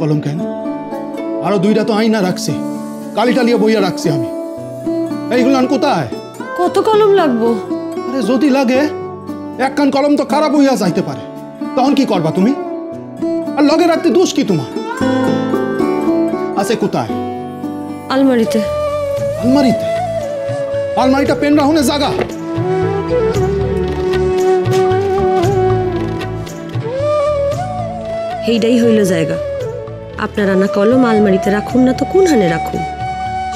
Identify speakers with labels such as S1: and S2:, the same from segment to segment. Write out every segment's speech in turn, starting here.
S1: কলম কেন? আরো দুইটা তো আইনা রাখছি, কালি টালিয়ে বইয়া রাখছি আমি। এইগুলো কোথায়?
S2: কত কলম লাগবো?
S1: আরে যদি লাগে একখান কলম তো খারাপ হইয়া যাইতে পারে, তখন কি করবা তুমি? আর লগে রাখতে দোষ কি তোমার? আছে কোথায়?
S2: আলমারিতে।
S1: আলমারিতে? আলমারিটা পেন রাহুনে জাগা।
S2: এইটাই হইল জায়গা। আপনার আনা কলম আলমারিতে রাখুন না তো কোন হানে রাখুন?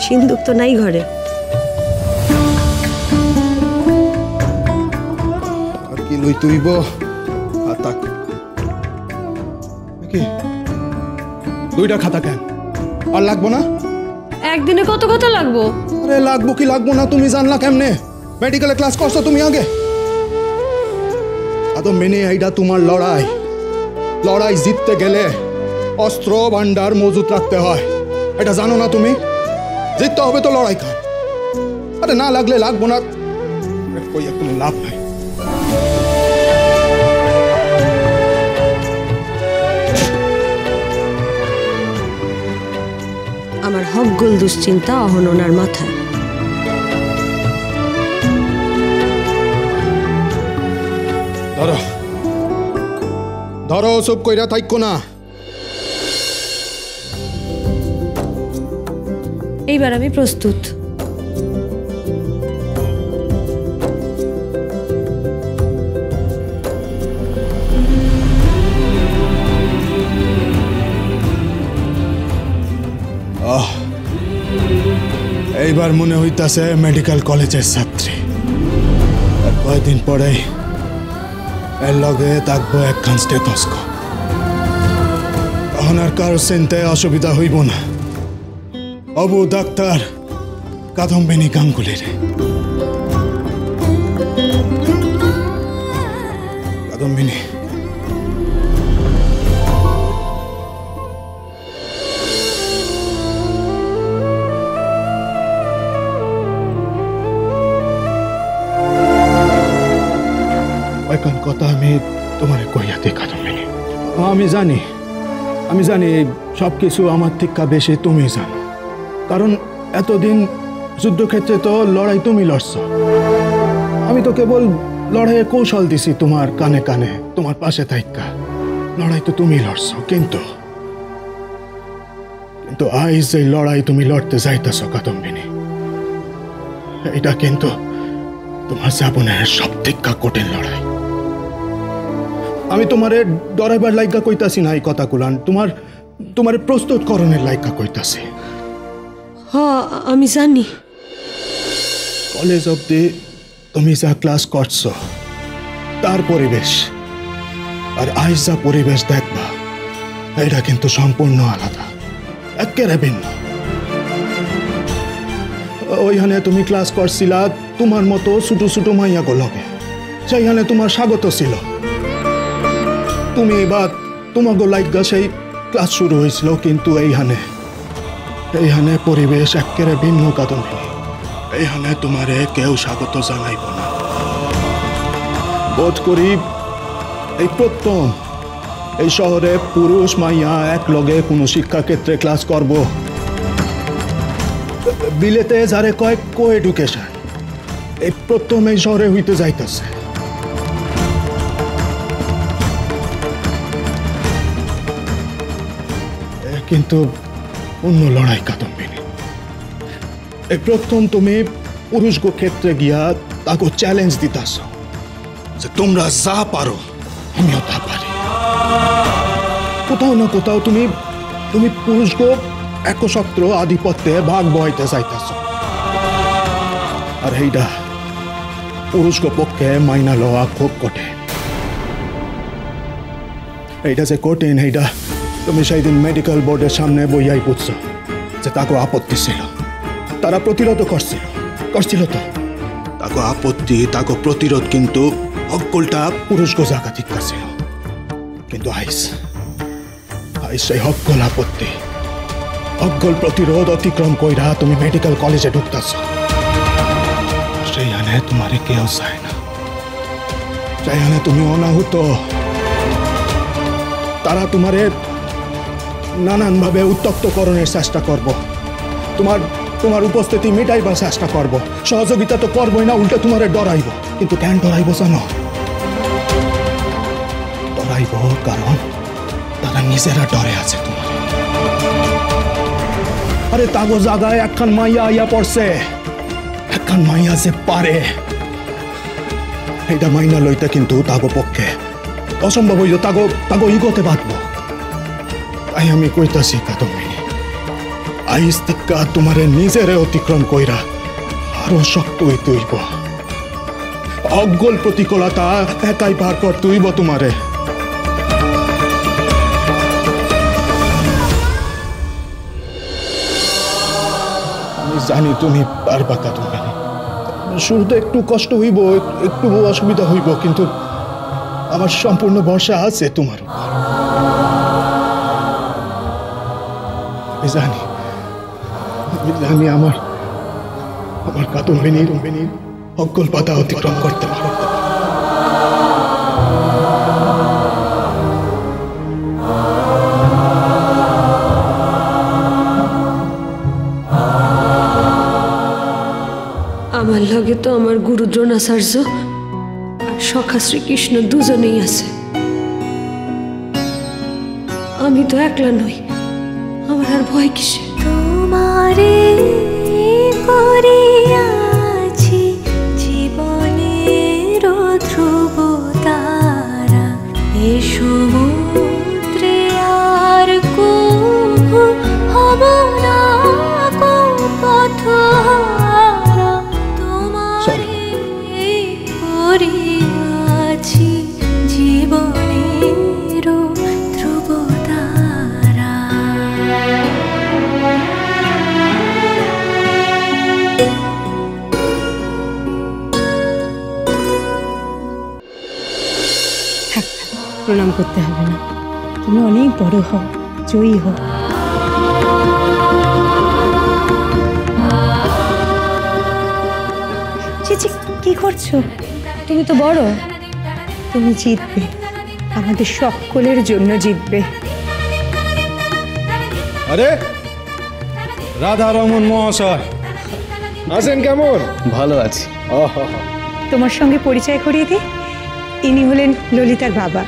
S2: সিন্দুক তো নাই ঘরে।
S1: আর কি লই তুইব? খাতা কি? দুইটা খাতা কেন? আর লাগবো না?
S2: একদিনে কত কথা লাগবো?
S1: আরে লাগবো কি লাগবো না তুমি জানলা কেমনে? মেডিকেলে ক্লাস করছো তুমি আগে? আদম মেনে এইটা তোমার লড়াই। লড়াই জিততে গেলে অস্ত্র ভান্ডার মজুত রাখতে হয়, এটা জানো না তুমি? জিততে হবে তো লড়াই খান। আরে না লাগলে লাগবো না, কই কোনো লাভ নাই।
S2: আমার হকগুল দুশ্চিন্তা অহন ওনার মাথায়।
S1: ধরো ধরো, সব কইরা থাইকো না।
S2: এইবার আমি প্রস্তুত।
S1: এইবার মনে হইতাছে মেডিকেল কলেজের ছাত্রী। আর কয়েকদিন পরেই এর লগে থাকবো একখান স্টেথোস্কোপ। তখন আর কারো চিনতে অসুবিধা হইব না। অবু ডাক্তার কাদম্বিনী গাঙ্গুলির। কাদম্বিনী, এখন কথা আমি তোমার কইয়া দিই কাদম্বিনী। আমি জানি সবকিছু আমার থেকে বেশি তুমি জানো, কারণ এতদিন যুদ্ধক্ষেত্রে তো লড়াই তুমি লড়ছ। আমি তো কেবল লড়াইয়ের কৌশল দিছি তোমার কানে কানে, তোমার পাশে থাইকা। লড়াই তো তুমি লড়ছ, কিন্তু আজ এই লড়াই তুমি লড়তে যাইতেছ কাদম্বিনী, এটা কিন্তু তোমার জীবনের সব থেকে কঠিন লড়াই। আমি তোমারে ডরাইবার লাইগা কইতাছি না এই কথা কুলান, তোমার প্রস্তুত করণের লাইগা কইতাছি।
S2: হ্যাঁ আমি জানি।
S1: কলেজ অব্দি তুমি যা ক্লাস করছো তার পরিবেশ আর আজ যা পরিবেশ দেখবা, এটা কিন্তু সম্পূর্ণ আলাদা, একেবারে ভিন্ন। ওইখানে তুমি ক্লাস করছিলা তোমার মতো ছোট ছোট মাইয়া গোলকে, সেইখানে তোমার স্বাগত ছিল। তুমি বা তোমাকে লাইগা সেই ক্লাস শুরু হয়েছিল, কিন্তু এইখানে পরিবেশ একেবারে ভিন্ন কাদম্বিনী। এইখানে তোমারে কেউ স্বাগত জানাইব না। বোধ করি এই প্রথম এই শহরে পুরুষ মাইয়া এক লগে কোনো শিক্ষাক্ষেত্রে ক্লাস করব। বিলেতে যারে কয় কো এডুকেশন, এই প্রথম এই শহরে হইতে যাইতেছে। কিন্তু অন্য লড়াই কাদম্বিনী। এই প্রথম তুমি পুরুষ ক্ষেত্রে গিয়া তাকে চ্যালেঞ্জ দিতাছ যে তোমরা যা পারো আমিও তা পারি। কোথাও না কোথাও তুমি পুরুষ একশত্র আধিপত্যে ভাগ বহাইতে চাইতেছ, আর এইটা পুরুষ পক্ষে মাইনা লওয়া খুব কঠিন। এইটা যে কঠিন, এইটা তুমি সেই দিন মেডিকেল বোর্ডের সামনে বইয়াই বুঝছো যে তাকে আপত্তি ছিল, তারা প্রতিরোধ করছিল তো। তাকে আপত্তি, তাকে প্রতিরোধ কিন্তু হকগুলটা পুরুষ জায়গা ঠিক ছিল। কিন্তু আইস সেই হকগুল আপত্তি, হকগুল প্রতিরোধ অতিক্রম কইরা তুমি মেডিকেল কলেজে ঢুকতেছ। সেইখানে তোমারে কেউ চায় না, সেইখানে তুমি অনাহুত। তারা তোমারে নানানভাবে উত্তক্তকরণের চেষ্টা করব। তোমার তোমার উপস্থিতি মেটাইবার চেষ্টা করব। সহযোগিতা তো করবই না, উল্টে তোমারে ডরাইব। কিন্তু কেন ডরাইব জানো? ডরাইব কারণ তারা নিজেরা ডরে আছে তোমার। আরে তাগো জায়গায় একখান মাইয়া আইয়া পড়ছে, একখান মাইয়া যে পারে এটা মাইনা লইতে কিন্তু তাগো পক্ষে অসম্ভব হইল, তাগো ইগোতে বাঁধব। তাই আমি কইতাছি কাদম্বিনী, আইস তিক্কা তোমারে নিজেরে অতিক্রম কইরা আরো শক্ত হইতে হইব। অগোল প্রতিকূলতা একাই পার করতে হইব তোমারে। আমি জানি তুমি পারবা কাদম্বিনী। শুরুতে একটু কষ্ট হইব, একটু অসুবিধা হইব, কিন্তু আমার সম্পূর্ণ ভরসা আছে তোমার উপর। আমি জানি আমার কাদম্বিনীর অকল পাতা অতিক্রম করতে পারো।
S2: আমার লগে তো আমার গুরু দ্রোণাচার্য আর সখা শ্রীকৃষ্ণ দুজনেই আছে। আমি তো একলা নই, আমার আর ভয় কিসে?
S3: তোমারে করিয়াছি জীবনের ধ্রুব তারা, এ সমুদ্রে আর কভু হব না কো পথহারা। তোমারে করিয়াছি জীবনের ধ্রুব তারা।
S4: থাক, প্রণাম করতে হবে না। তুমি অনেক বড় হও, জয়ী হও। চিচি, কি করছো? তুমি তো বড়, তুমি জিতবে, আমাদের সকলের জন্য জিতবে।
S5: আরে রাধারমন মহাশয় আছেন কেমন?
S6: ভালো আছি।
S4: তোমার সঙ্গে পরিচয় করিয়ে দিই, ইনি হলেন ললিতার বাবা।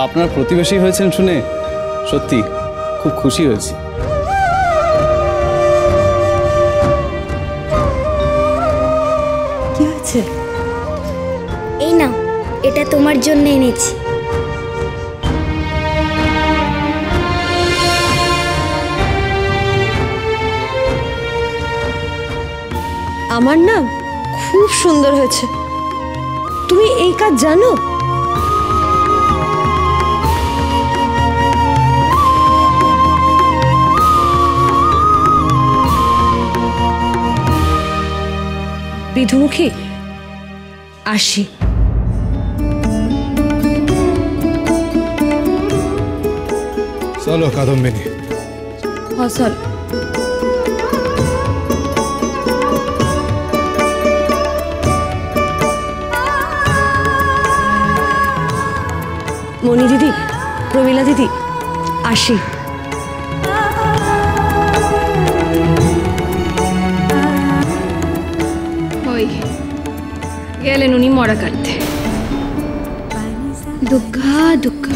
S6: আপনার প্রতিবেশী হয়েছেন শুনে সত্যি খুব খুশি হয়েছি।
S4: কি হয়েছে?
S3: এই নাও, এটা তোমার জন্য এনেছি।
S2: আমার নাম খুব সুন্দর হয়েছে। তুমি এই কাজ জানো? বিধুমুখী, আসি।
S5: চলো কাদম্বিনী।
S2: হসল মণি দিদি, প্রমীলা দিদি, আসি।
S7: ওই গেলেন উনি মরা কাটতে। দুগ্গা দুগ্গা।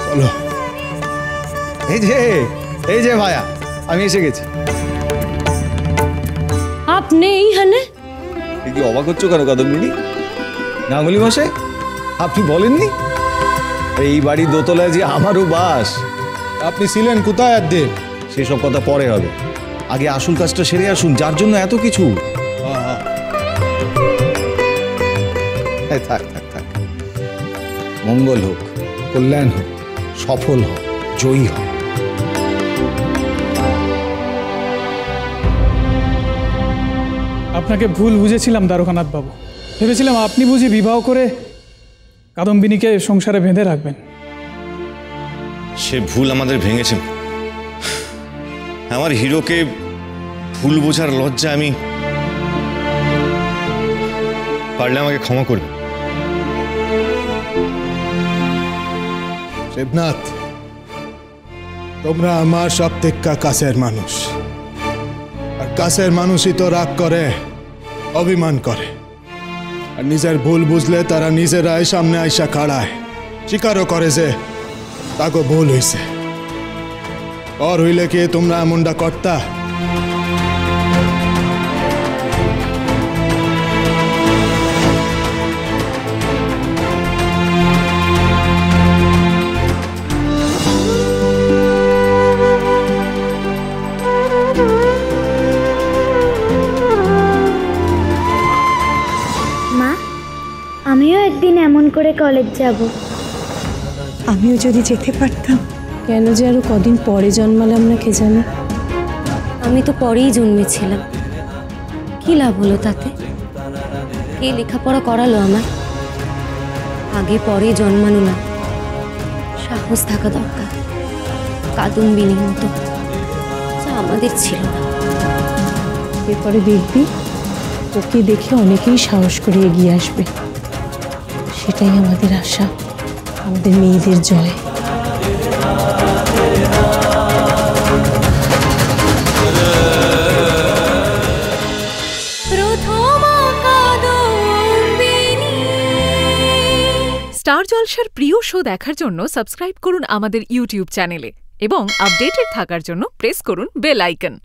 S1: চলো।
S5: এই যে ভাইয়া, আমি এসে গেছি।
S2: আপনি এইখানে?
S5: কি অবাক হচ্ছ কেন কাদম্বিনী? গাঙ্গুলি মশাই, আপনি বলেননি এই বাড়ির দোতলায় যে আমারও বাস? আপনি ছিলেন কোথায় একদিন? সেসব কথা পরে হবে, আগে আসল কাজটা সেরে আসুন, যার জন্য এত কিছু। থাক থাক থাক, মঙ্গল হোক, কল্যাণ হোক, সফল হোক, জয়ী হোক।
S8: আপনাকে ভুল বুঝেছিলাম দ্বারকানাথ বাবু। ভেবেছিলাম আপনি বুঝি বিবাহ করে কাদম্বিনীকে সংসারে বেঁধে রাখবেন।
S9: সে ভুল আমাদের ভেঙেছে। আমার হিরোকে ভুল বোঝার লজ্জা আমি পারলে আমাকে ক্ষমা করবে।
S1: শিবনাথ, তোমরা আমার সব থেকে কাছের মানুষ, আর কাছের মানুষই তো রাগ করে, অভিমান করে, আর নিজের ভুল বুঝলে তারা নিজেরাই সামনে আইসা খাড়ায়, স্বীকারও করে যে তাকে ভুল হইছে। আর হইলে কি তোমরা এমনটা করতা?
S3: মা, আমিও একদিন এমন করে কলেজ যাব।
S4: আমিও যদি যেতে পারতাম।
S2: কেন যে আরো কদিন পরে জন্মালাম না কে জানে। আমি তো পরেই জন্মেছিলাম, কি লাভ হলো তাতে? কে লেখাপড়া করালো আমার? আগে পরে জন্মানো না, সাহস থাকা দরকার, কাদম্বিনীর মতো, যা আমাদের ছিল না।
S4: এরপরে দেখবি ওকে দেখে অনেকেই সাহস করে এগিয়ে আসবে। সেটাই আমাদের আশা, আমাদের মেয়েদের জয়।
S10: স্টার জলসার প্রিয় শো দেখার জন্য সাবস্ক্রাইব করুন আমাদের ইউটিউব চ্যানেলে এবং আপডেটেড থাকার জন্য প্রেস করুন বেল আইকন।